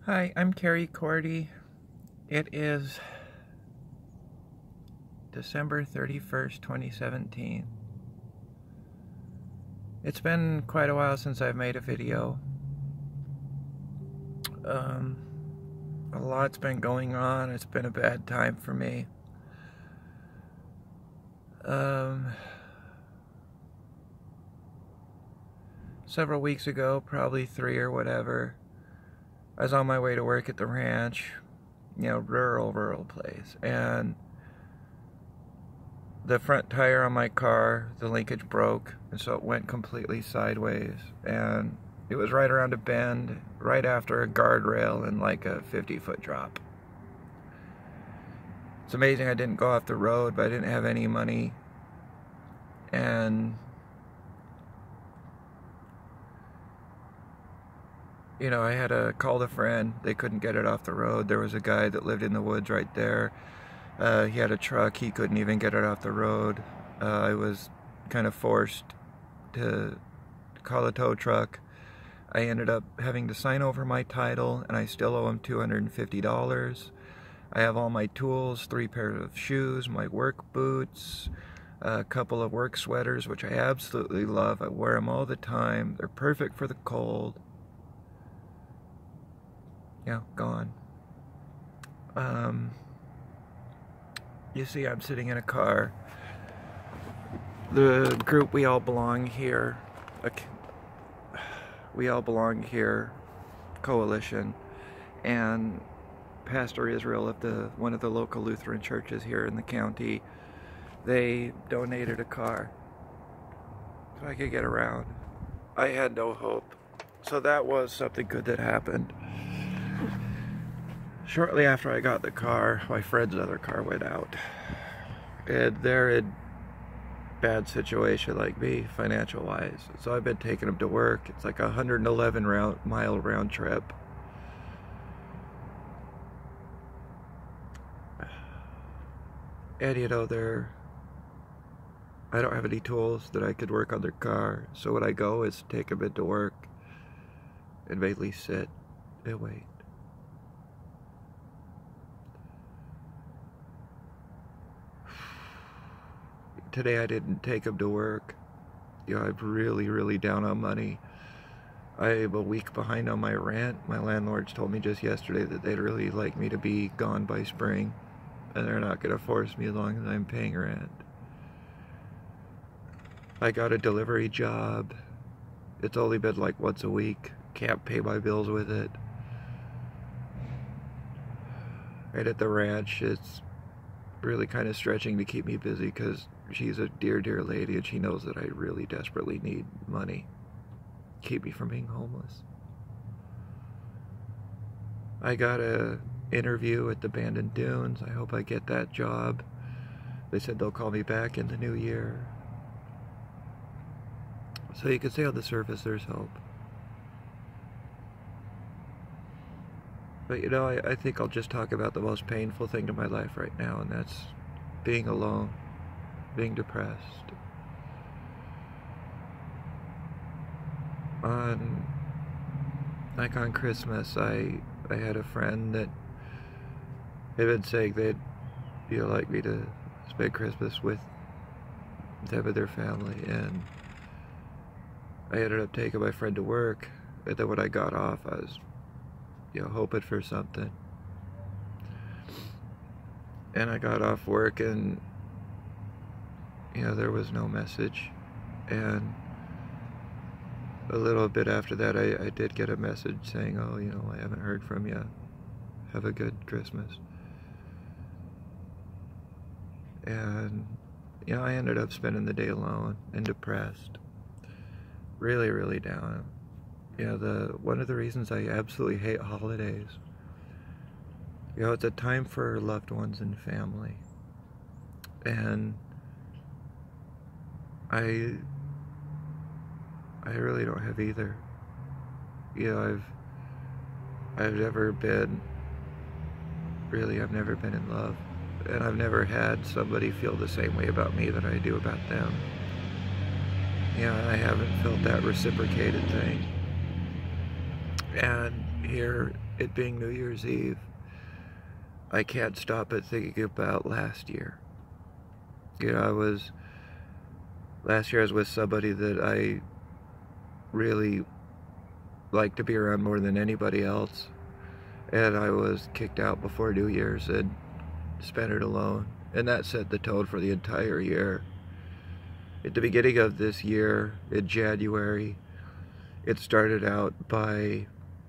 Hi, I'm Kerry Cordy. It is December 31st, 2017. It's been quite a while since I've made a video. A lot's been going on. It's been a bad time for me. Several weeks ago, probably 3 or whatever, I was on my way to work at the ranch, rural place, and the front tire on my car, the linkage broke, and so it went completely sideways, and it was right around a bend, right after a guardrail and like a 50-foot drop. It's amazing I didn't go off the road, but I didn't have any money, and I had to call a friend. They couldn't get it off the road. There was a guy that lived in the woods right there. He had a truck. He couldn't even get it off the road. I was kind of forced to call a tow truck. I ended up having to sign over my title, and I still owe him $250. I have all my tools, 3 pairs of shoes, my work boots, a couple of work sweaters, which I absolutely love. I wear them all the time. They're perfect for the cold. Yeah, gone. You see, I'm sitting in a car. The group We All Belong Here, We All Belong Here coalition, and Pastor Israel of one of the local Lutheran churches here in the county, they donated a car so I could get around. I had no hope. So that was something good that happened. Shortly after I got the car, my friend's other car went out. And they're in bad situation like me, financial-wise. So I've been taking them to work. It's like a 111-mile round trip. And I don't have any tools that I could work on their car. So when I go is take them into work and mainly sit and wait. Today I didn't take them to work. I'm really down on money. I'm a week behind on my rent. My landlords told me just yesterday that they'd really like me to be gone by spring, and they're not going to force me as long as I'm paying rent. I got a delivery job. It's only been like once a week. Can't pay my bills with it. Right at the ranch, it's really kind of stretching to keep me busy because she's a dear lady and she knows that I really desperately need money. Keep me from being homeless. I got a interview at the Bandon Dunes. I hope I get that job. They said they'll call me back in the new year. So you can say on the surface there's hope. But I think I'll just talk about the most painful thing in my life right now, and that's being alone, being depressed. On Christmas, I had a friend that had been saying they'd like me to spend Christmas with them and their family, and I ended up taking my friend to work, and then when I got off, I was hoping for something. And I got off work and there was no message. And a little bit after that I did get a message saying, oh, I haven't heard from you. Have a good Christmas. And I ended up spending the day alone and depressed. Really down. One of the reasons I absolutely hate holidays, it's a time for loved ones and family, and I really don't have either. I've never been in love, and I've never had somebody feel the same way about me that I do about them. I haven't felt that reciprocated thing. And, here, it being New Year's Eve, I can't stop but thinking about last year. You know, last year I was with somebody that I really liked to be around more than anybody else, and I was kicked out before New Year's and spent it alone, and that set the tone for the entire year. At the beginning of this year, in January, it started out by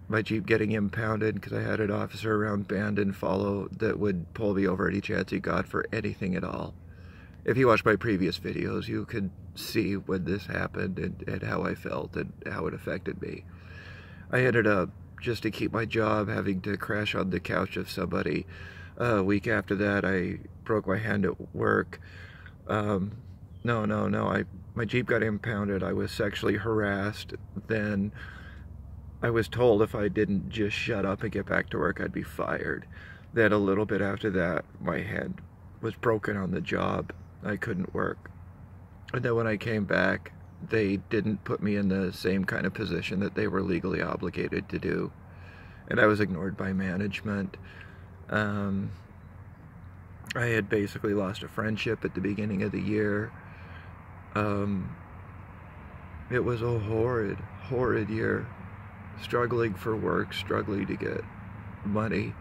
my Jeep getting impounded because I had an officer around Bandon follow that would pull me over any chance he got for anything at all. If you watch my previous videos, you could see when this happened and how I felt and how it affected me. I ended up, just to keep my job, having to crash on the couch of somebody. A week after that, I broke my hand at work. My Jeep got impounded. I was sexually harassed. Then I was told if I didn't just shut up and get back to work, I'd be fired. Then a little bit after that, my hand was broken on the job. I couldn't work. And then when I came back, they didn't put me in the same kind of position that they were legally obligated to do. And I was ignored by management. I had basically lost a friendship at the beginning of the year. It was a horrid, horrid year. Struggling for work, struggling to get money,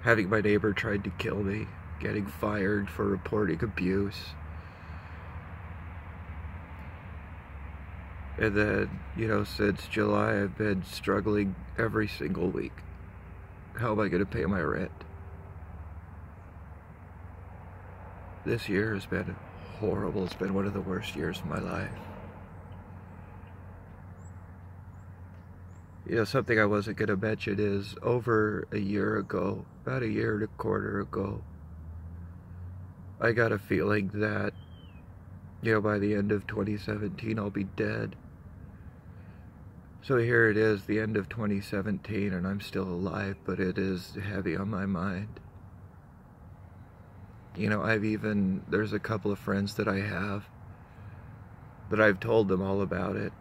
having my neighbor tried to kill me, getting fired for reporting abuse. And then, you know, since July, I've been struggling every single week. How am I going to pay my rent? This year has been horrible. It's been one of the worst years of my life. You know, something I wasn't going to mention is over a year ago, about a year and a quarter ago, I got a feeling that, you know, by the end of 2017, I'll be dead. So here it is, the end of 2017, and I'm still alive, but it is heavy on my mind. You know, there's a couple of friends that I have that I've told them all about it.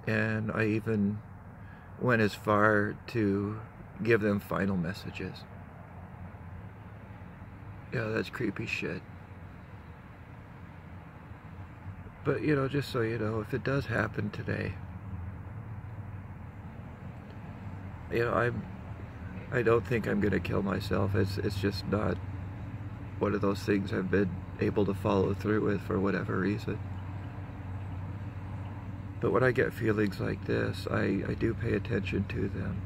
And I even went as far to give them final messages. Yeah, that's creepy shit. But, you know, just so you know, if it does happen today, you know, I don't think I'm gonna kill myself. It's just not one of those things I've been able to follow through with for whatever reason. But when I get feelings like this, I do pay attention to them.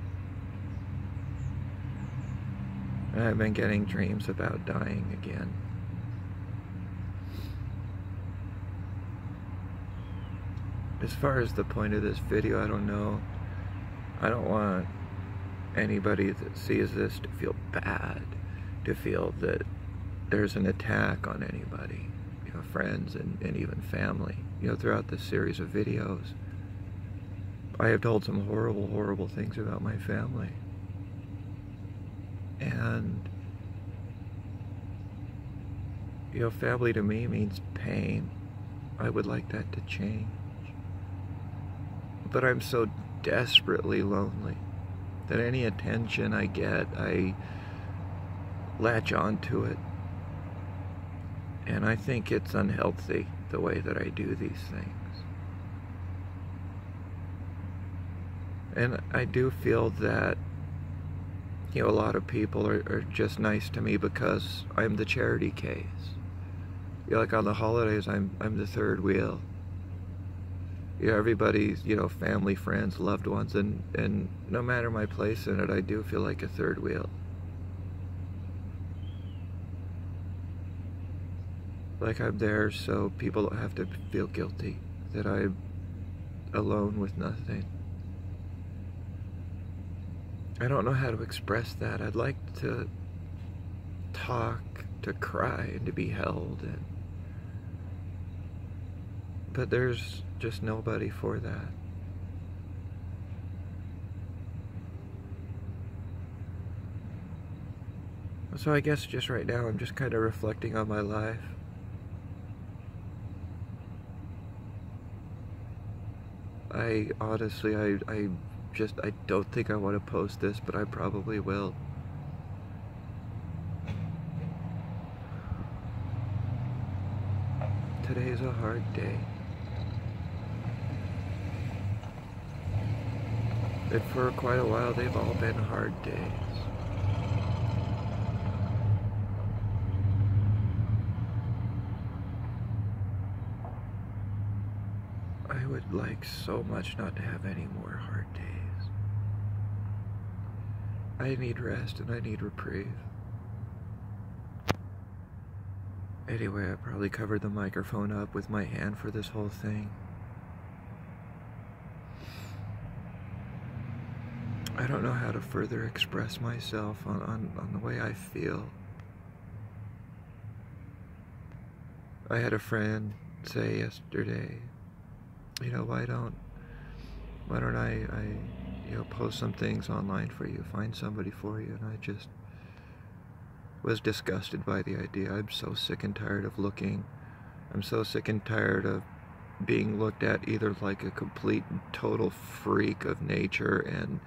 And I've been getting dreams about dying again. As far as the point of this video, I don't know. I don't want anybody that sees this to feel bad, to feel that there's an attack on anybody, you know, friends and even family. You know, throughout this series of videos, I have told some horrible, horrible things about my family. And, you know, family to me means pain. I would like that to change. But I'm so desperately lonely that any attention I get, I latch onto it. And I think it's unhealthy the way that I do these things. And I do feel that, you know, a lot of people are just nice to me because I'm the charity case. You know, like on the holidays, I'm the third wheel. You know, everybody's, you know, family, friends, loved ones, and no matter my place in it, I do feel like a third wheel. Like I'm there so people don't have to feel guilty that I'm alone with nothing. I don't know how to express that. I'd like to talk, to cry, and to be held, but there's just nobody for that. So I guess just right now I'm just kind of reflecting on my life. I honestly, I I don't think I want to post this, but I probably will. Today's a hard day. And for quite a while, they've all been hard days. I would like so much not to have any more hard days. I need rest and I need reprieve. Anyway, I probably covered the microphone up with my hand for this whole thing. I don't know how to further express myself on the way I feel. I had a friend say yesterday, you know, why don't I post some things online for you, find somebody for you, and I just was disgusted by the idea. I'm so sick and tired of looking. I'm so sick and tired of being looked at either like a complete and total freak of nature and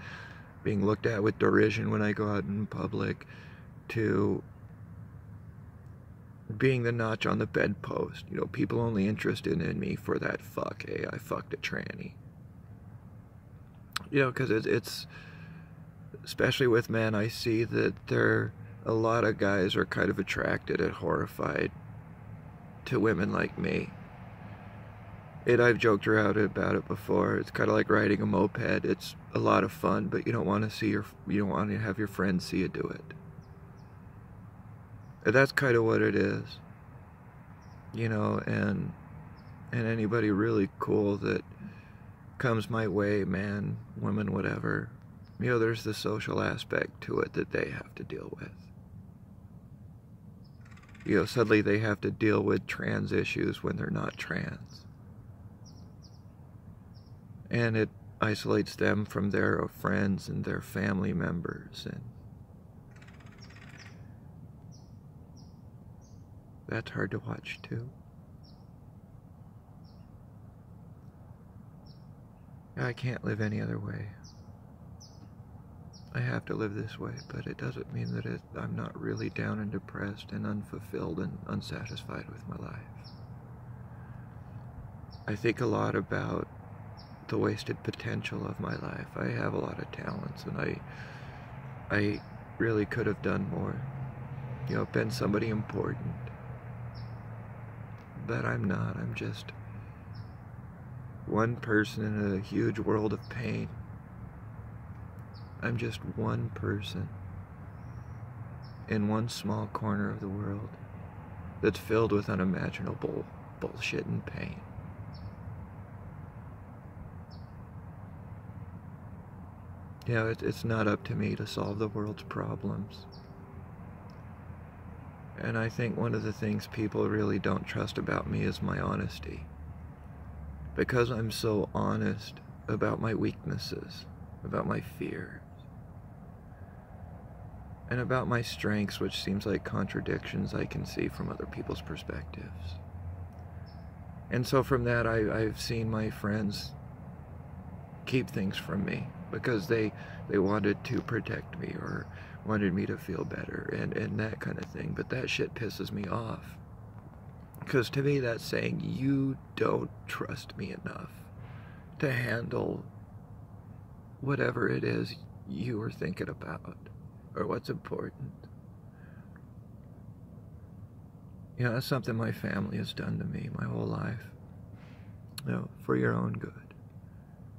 being looked at with derision when I go out in public, to being the notch on the bedpost. You know, people only interested in me for that fuck, hey, I fucked a tranny. You know, because it's especially with men, I see that a lot of guys are kind of attracted and horrified to women like me. And I've joked around about it before. It's kind of like riding a moped. It's a lot of fun, but you don't want to have your friends see you do it. And that's kind of what it is. You know, and anybody really cool that comes my way, man, woman, whatever, you know, there's the social aspect to it that they have to deal with. You know, suddenly they have to deal with trans issues when they're not trans. And it isolates them from their friends and their family members, and that's hard to watch too. I can't live any other way. I have to live this way, but it doesn't mean that I'm not really down and depressed and unfulfilled and unsatisfied with my life. I think a lot about the wasted potential of my life. I have a lot of talents, and I really could have done more. You know, been somebody important. But I'm not. I'm just one person in a huge world of pain. I'm just one person in one small corner of the world that's filled with unimaginable bullshit and pain. You know, it's not up to me to solve the world's problems. And I think one of the things people really don't trust about me is my honesty. Because I'm so honest about my weaknesses, about my fears, and about my strengths, which seems like contradictions I can see from other people's perspectives. And so from that, I've seen my friends keep things from me because they wanted to protect me or wanted me to feel better and that kind of thing. But that shit pisses me off. Because to me, that's saying you don't trust me enough to handle whatever it is you were thinking about or what's important. You know, that's something my family has done to me my whole life. You know, for your own good.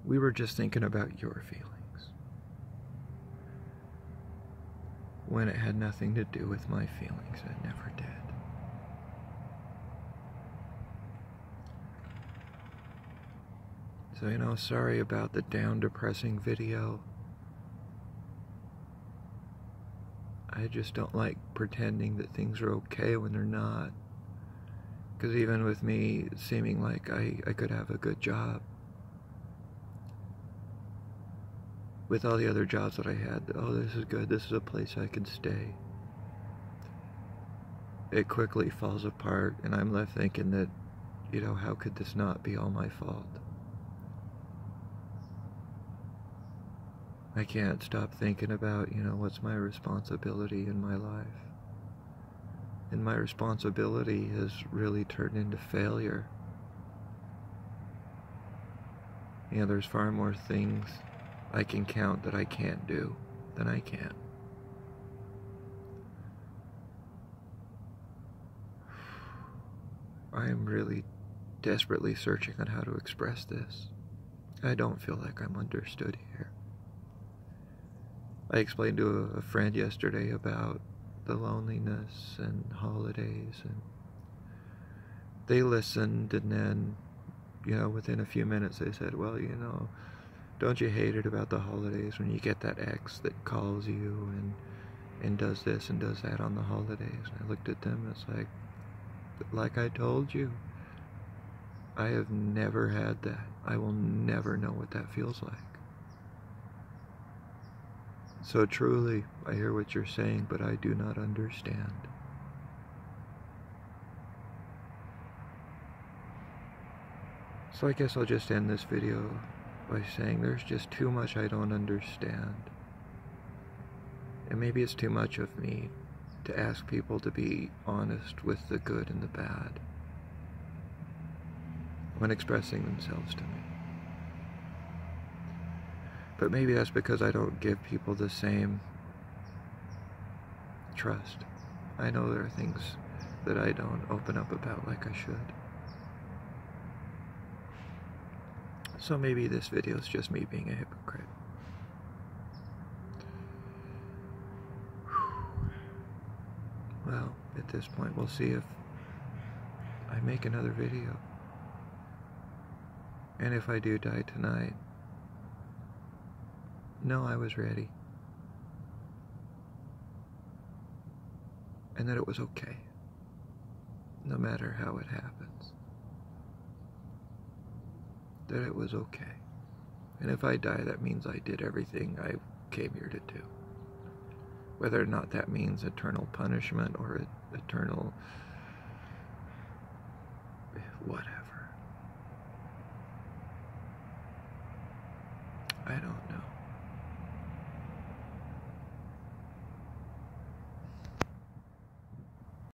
We were just thinking about your feelings. When it had nothing to do with my feelings, it never did. So, you know, sorry about the down, depressing video. I just don't like pretending that things are okay when they're not. Because even with me seeming like I could have a good job, with all the other jobs that I had, oh, this is good, this is a place I can stay, it quickly falls apart, and I'm left thinking that, you know, how could this not be all my fault? I can't stop thinking about, what's my responsibility in my life. And my responsibility has really turned into failure. There's far more things I can count that I can't do than I can. I am really desperately searching on how to express this. I don't feel like I'm understood here. I explained to a friend yesterday about the loneliness and holidays, and they listened, and then, within a few minutes they said, well, don't you hate it about the holidays when you get that ex that calls you and does this and does that on the holidays? And I looked at them and it's like I told you, I have never had that. I will never know what that feels like. So truly, I hear what you're saying, but I do not understand. So I guess I'll just end this video by saying there's just too much I don't understand. And maybe it's too much of me to ask people to be honest with the good and the bad when expressing themselves to me. But maybe that's because I don't give people the same trust. I know there are things that I don't open up about like I should. So maybe this video is just me being a hypocrite. Well, at this point, we'll see if I make another video. And if I do die tonight, know I was ready. And that it was okay, no matter how it happens. That it was okay. And if I die, that means I did everything I came here to do. Whether or not that means eternal punishment or eternal whatever. I don't know.